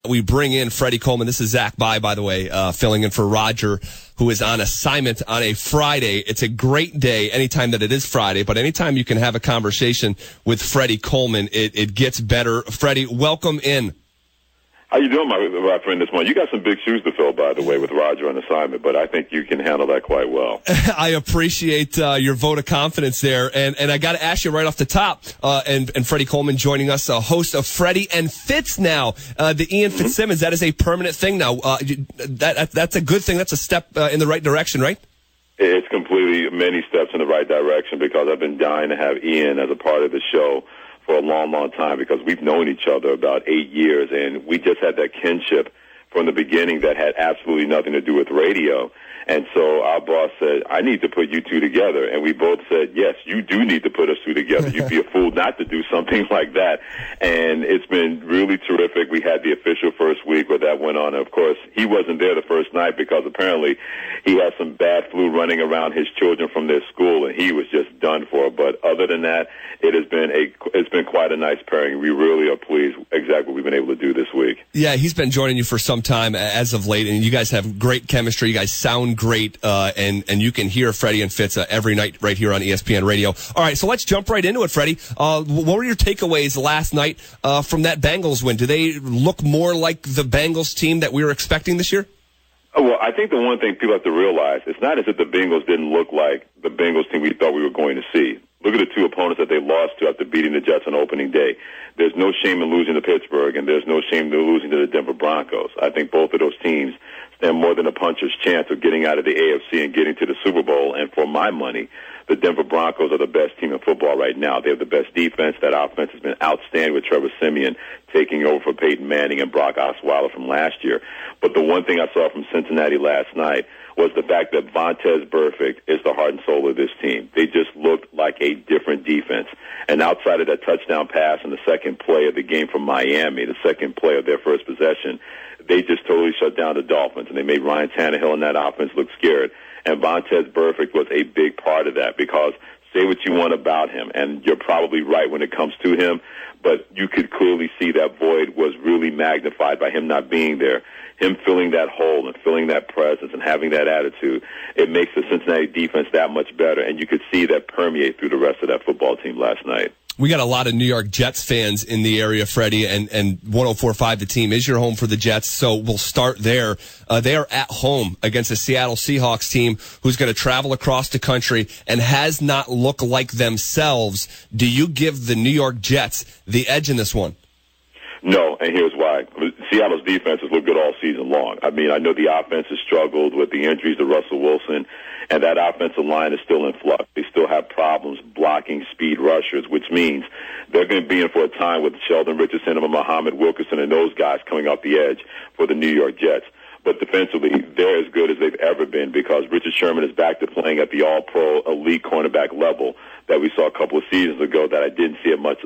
We bring in Freddie Coleman. This is Zach by the way, filling in for Roger, who is on assignment on a Friday. It's a great day anytime that it is Friday, but anytime you can have a conversation with Freddie Coleman, it gets better. Freddie, welcome in. How you doing, my friend, this morning? You got some big shoes to fill, by the way, with Roger on assignment, but I think you can handle that quite well. I appreciate your vote of confidence there, and I got to ask you right off the top, and Freddie Coleman joining us, a host of Freddie and Fitz now, the Ian Fitzsimmons. That is a permanent thing now. That's a good thing. That's a step in the right direction, right? It's completely many steps in the right direction because I've been dying to have Ian as a part of the show for a long, long time because we've known each other about 8 years, and we just had that kinship from the beginning that had absolutely nothing to do with radio. And so our boss said, I need to put you two together. And we both said, yes, you do need to put us two together. You'd be a fool not to do something like that. And it's been really terrific. We had the official first week where that went on. And of course, he wasn't there the first night because apparently he had some bad flu running around his children from their school, and he was just done for. But other than that, it's been quite a nice pairing. We really are pleased exactly what we've been able to do this week. Yeah, he's been joining you for some time as of late, and you guys have great chemistry. You guys sound great, and you can hear Freddie and Fitz every night right here on ESPN Radio. All right, so let's jump right into it, Freddie. What were your takeaways last night from that Bengals win? Do they look more like the Bengals team that we were expecting this year? Well, I think the one thing people have to realize, it's not as if the Bengals didn't look like the Bengals team we thought we were going to see. Look at the two opponents that they lost to after beating the Jets on opening day. There's no shame in losing to Pittsburgh, and there's no shame in losing to the Denver Broncos. I think both of those teams stand more than a puncher's chance of getting out of the AFC and getting to the Super Bowl. And for my money, the Denver Broncos are the best team in football right now. They have the best defense. That offense has been outstanding with Trevor Siemian taking over for Peyton Manning and Brock Osweiler from last year. But the one thing I saw from Cincinnati last night was the fact that Vontaze Burfict is the heart and soul of this team. They just looked like a different defense. And outside of that touchdown pass in the second play of the game from Miami, the second play of their first possession, they just totally shut down the Dolphins, and they made Ryan Tannehill and that offense look scared. And Vontaze Burfict was a big part of that because say what you want about him, and you're probably right when it comes to him, but you could clearly see that void was really magnified by him not being there. Him filling that hole and filling that presence and having that attitude, it makes the Cincinnati defense that much better, and you could see that permeate through the rest of that football team last night. We got a lot of New York Jets fans in the area, Freddie, and 104.5 The Team is your home for the Jets, so we'll start there. They are at home against a Seattle Seahawks team who's going to travel across the country and has not looked like themselves. Do you give the New York Jets the edge in this one? No, and here's why. Seattle's defense has looked good all season long. I mean, I know the offense has struggled with the injuries to Russell Wilson, and that offensive line is still in flux. They still have problems blocking speed rushers, which means they're going to be in for a time with Sheldon Richardson and Muhammad Wilkerson and those guys coming off the edge for the New York Jets. But defensively, they're as good as they've ever been because Richard Sherman is back to playing at the all-pro elite cornerback level that we saw a couple of seasons ago that I didn't see much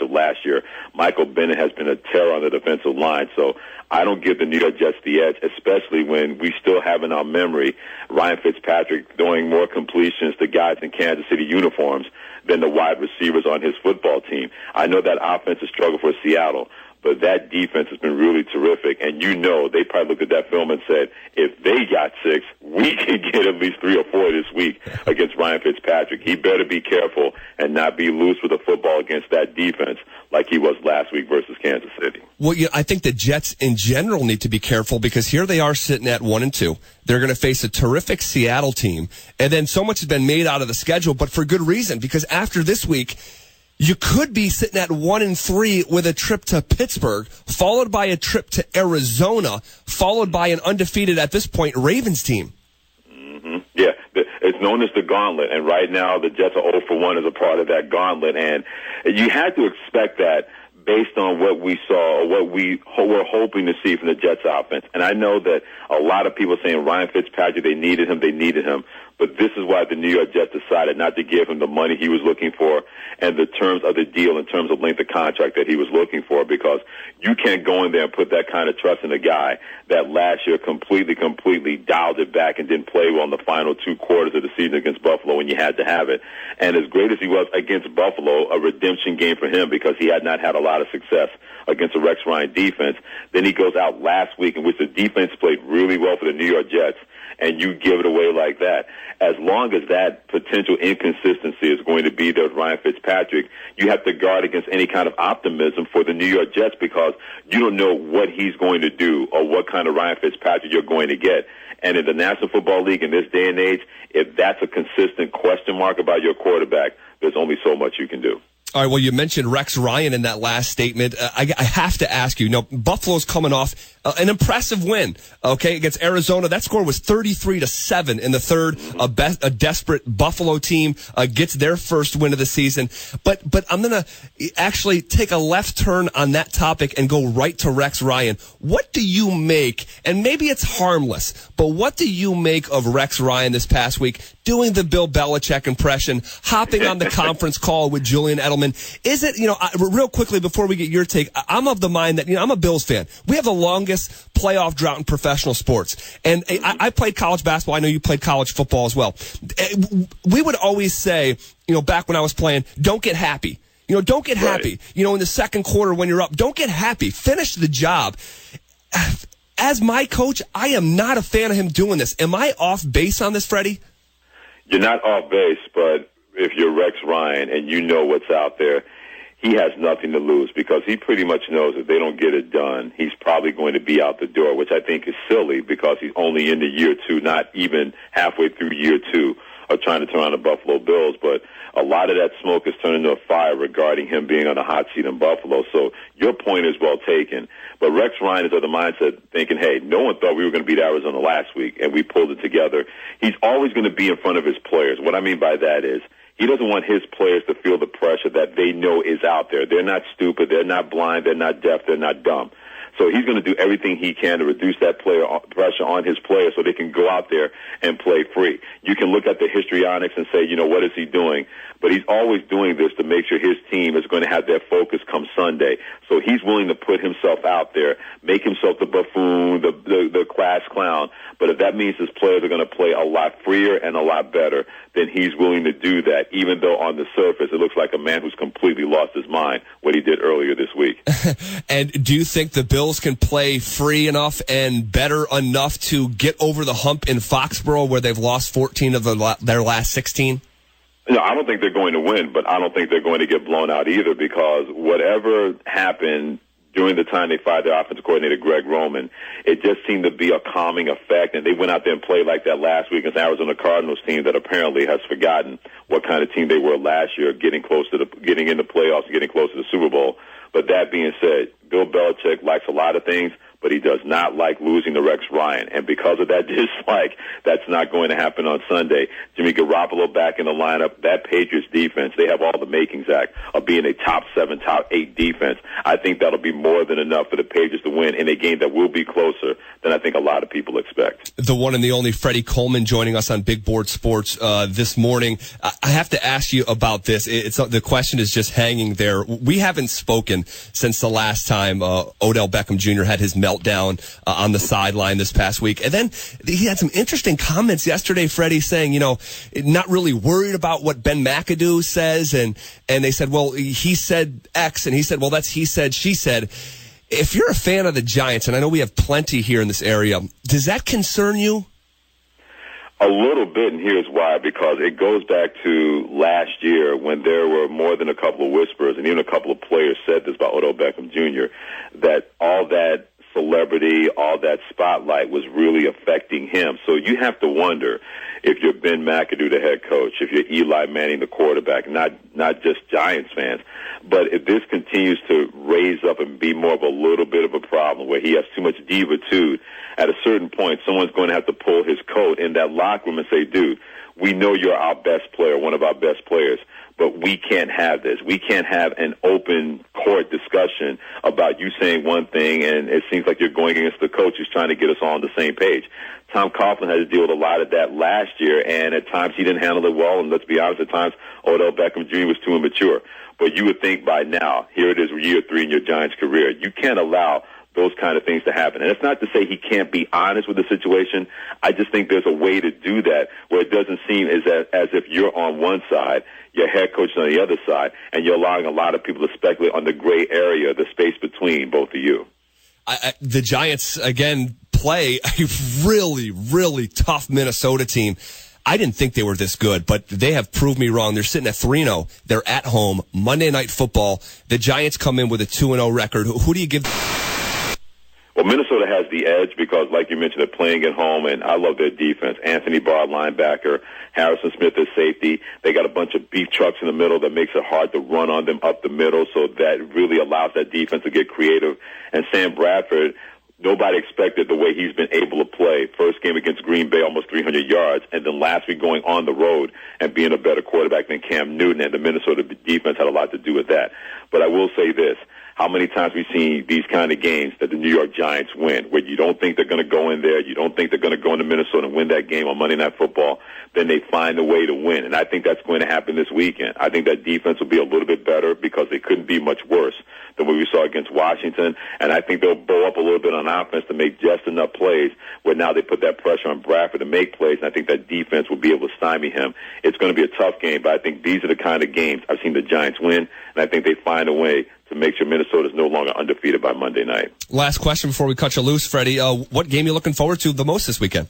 of last year. Michael Bennett has been a terror on the defensive line, so I don't give the New York Jets the edge, especially when we still have in our memory Ryan Fitzpatrick throwing more completions to guys in Kansas City uniforms than the wide receivers on his football team. I know that offense has struggled for Seattle, but that defense has been really terrific. And you know, they probably looked at that film and said, if they got 6, we can get at least 3 or 4 this week against Ryan Fitzpatrick. He better be careful and not be loose with the football against that defense like he was last week versus Kansas City. Well, yeah, I think the Jets in general need to be careful because here they are sitting at 1-2. They're going to face a terrific Seattle team. And then so much has been made out of the schedule, but for good reason, because after this week, you could be sitting at 1-3 with a trip to Pittsburgh, followed by a trip to Arizona, followed by an undefeated, at this point, Ravens team. Mm-hmm. Yeah, it's known as the gauntlet, and right now the Jets are 0-1 as a part of that gauntlet, and you had to expect that based on what we saw or what we were hoping to see from the Jets offense. And I know that a lot of people are saying Ryan Fitzpatrick, they needed him. But this is why the New York Jets decided not to give him the money he was looking for and the terms of the deal in terms of length of contract that he was looking for, because you can't go in there and put that kind of trust in a guy that last year completely dialed it back and didn't play well in the final 2 quarters of the season against Buffalo when you had to have it. And as great as he was against Buffalo, a redemption game for him because he had not had a lot of success against the Rex Ryan defense. Then he goes out last week in which the defense played really well for the New York Jets, and you give it away like that. As long as that potential inconsistency is going to be there with Ryan Fitzpatrick, you have to guard against any kind of optimism for the New York Jets because you don't know what he's going to do or what kind of Ryan Fitzpatrick you're going to get. And in the National Football League in this day and age, if that's a consistent question mark about your quarterback, there's only so much you can do. All right, well, you mentioned Rex Ryan in that last statement. I have to ask you, Buffalo's coming off an impressive win, okay, against Arizona. That score was 33-7 in the third. A desperate Buffalo team gets their first win of the season. But I'm going to actually take a left turn on that topic and go right to Rex Ryan. What do you make, and maybe it's harmless, but what do you make of Rex Ryan this past week doing the Bill Belichick impression, hopping on the conference call with Julian Edelman? Is it, real quickly before we get your take, I'm of the mind that, I'm a Bills fan. We have the longest playoff drought in professional sports. And I played college basketball. I know you played college football as well. We would always say, back when I was playing, don't get happy. Don't get happy. In the second quarter when you're up, don't get happy. Finish the job. As my coach, I am not a fan of him doing this. Am I off base on this, Freddie? You're not off base, but if you're Rex Ryan and you know what's out there, he has nothing to lose because he pretty much knows if they don't get it done, he's probably going to be out the door, which I think is silly because he's only into year two, not even halfway through year two of trying to turn on the Buffalo Bills. But a lot of that smoke has turned into a fire regarding him being on the hot seat in Buffalo. So your point is well taken. But Rex Ryan is of the mindset thinking, hey, no one thought we were going to beat Arizona last week, and we pulled it together. He's always going to be in front of his players. What I mean by that is he doesn't want his players to feel the pressure that they know is out there. They're not stupid. They're not blind. They're not deaf. They're not dumb. So he's going to do everything he can to reduce that pressure on his players so they can go out there and play free. You can look at the histrionics and say, what is he doing? But he's always doing this to make sure his team is going to have their focus come Sunday. So he's willing to put himself out there, make himself the buffoon, the class clown. But if that means his players are going to play a lot freer and a lot better, then he's willing to do that, even though on the surface it looks like a man who's completely lost his mind, what he did earlier this week. And do you think the Bills can play free enough and better enough to get over the hump in Foxborough where they've lost 14 of their last 16? No, I don't think they're going to win, but I don't think they're going to get blown out either because whatever happened during the time they fired their offensive coordinator, Greg Roman, it just seemed to be a calming effect, and they went out there and played like that last week against the Arizona Cardinals team that apparently has forgotten what kind of team they were last year, getting in the playoffs and getting close to the Super Bowl. But that being said, Bill Belichick likes a lot of things, but he does not like losing to Rex Ryan. And because of that dislike, that's not going to happen on Sunday. Jimmy Garoppolo back in the lineup. That Patriots defense, they have all the makings, Zach, of being a top 7, top 8 defense. I think that'll be more than enough for the Patriots to win in a game that will be closer than I think a lot of people expect. The one and the only Freddie Coleman joining us on Big Board Sports this morning. I have to ask you about this. The question is just hanging there. We haven't spoken since the last time Odell Beckham Jr. had his meltdown on the sideline this past week. And then he had some interesting comments yesterday, Freddie, saying, not really worried about what Ben McAdoo says. And they said, well, he said X. And he said, well, that's he said, she said. If you're a fan of the Giants, and I know we have plenty here in this area, does that concern you? A little bit, and here's why. Because it goes back to last year when there were more than a couple of whispers, and even a couple of players said this about Odell Beckham Jr., that all that celebrity, all that spotlight was really affecting him. So you have to wonder if you're Ben McAdoo, the head coach, if you're Eli Manning, the quarterback, not just Giants fans, but if this continues to raise up and be more of a little bit of a problem where he has too much divitude, at a certain point, someone's going to have to pull his coat in that locker room and say, dude, we know you're our best player, one of our best players, but we can't have this. We can't have an open court discussion about you saying one thing and it seems like you're going against the coach who's trying to get us all on the same page. Tom Coughlin had to deal with a lot of that last year, and at times he didn't handle it well, and let's be honest, at times Odell Beckham Jr. was too immature. But you would think by now, here it is, year 3 in your Giants career, you can't allow those kind of things to happen. And it's not to say he can't be honest with the situation. I just think there's a way to do that where it doesn't seem as if you're on one side, your head coach on the other side, and you're allowing a lot of people to speculate on the gray area, the space between both of you. The Giants, again, play a really, really tough Minnesota team. I didn't think they were this good, but they have proved me wrong. They're sitting at 3-0. They're at home. Monday Night Football. The Giants come in with a 2-0 record. Who do you give? Well, Minnesota has the edge because, like you mentioned, they're playing at home, and I love their defense. Anthony Barr, linebacker, Harrison Smith is safety. They got a bunch of beef trucks in the middle that makes it hard to run on them up the middle, so that really allows that defense to get creative. And Sam Bradford, nobody expected the way he's been able to play. First game against Green Bay, almost 300 yards, and then last week going on the road and being a better quarterback than Cam Newton, and the Minnesota defense had a lot to do with that. But I will say this. How many times we've seen these kind of games that the New York Giants win, where you don't think they're going to go in there, you don't think they're going to go into Minnesota and win that game on Monday Night Football, then they find a way to win. And I think that's going to happen this weekend. I think that defense will be a little bit better because they couldn't be much worse than what we saw against Washington. And I think they'll bow up a little bit on offense to make just enough plays where now they put that pressure on Bradford to make plays, and I think that defense will be able to stymie him. It's going to be a tough game, but I think these are the kind of games I've seen the Giants win, and I think they find a way to make sure Minnesota's no longer undefeated by Monday night. Last question before we cut you loose, Freddie. What game are you looking forward to the most this weekend?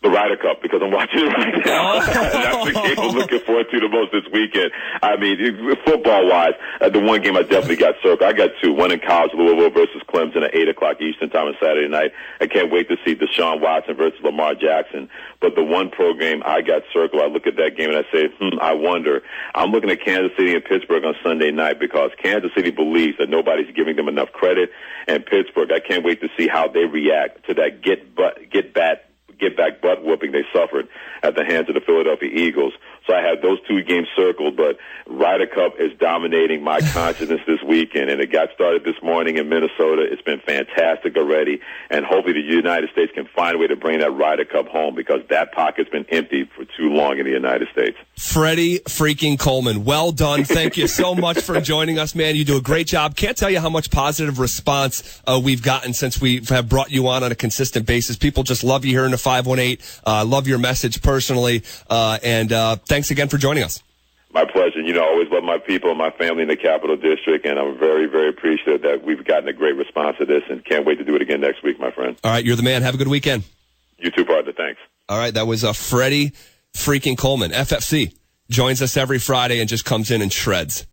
The Ryder Cup, because I'm watching it right now. That's the game I'm looking forward to the most this weekend. I mean, football-wise, the one game I definitely got circled. I got two. One in college, Louisville versus Clemson at 8 o'clock Eastern time on Saturday night. I can't wait to see Deshaun Watson versus Lamar Jackson. But the one pro game I got circled, I look at that game and I say, I wonder. I'm looking at Kansas City and Pittsburgh on Sunday night because Kansas City believes that nobody's giving them enough credit. And Pittsburgh, I can't wait to see how they react to that get back butt whooping they suffered at the hands of the Philadelphia Eagles. So I had those two games circled, but Ryder Cup is dominating my consciousness this weekend, and it got started this morning in Minnesota. It's been fantastic already, and hopefully the United States can find a way to bring that Ryder Cup home because that pocket's been empty for too long in the United States. Freddie freaking Coleman, well done. Thank you so much for joining us, man. You do a great job. Can't tell you how much positive response we've gotten since we have brought you on a consistent basis. People just love you here in the 518. Love your message personally, and thanks again for joining us. My pleasure. You know, I always love my people and my family in the Capital District, and I'm very, very appreciative that we've gotten a great response to this and can't wait to do it again next week, my friend. All right, you're the man. Have a good weekend. You too, partner. Thanks. All right, that was Freddie freaking Coleman. FFC joins us every Friday and just comes in and shreds.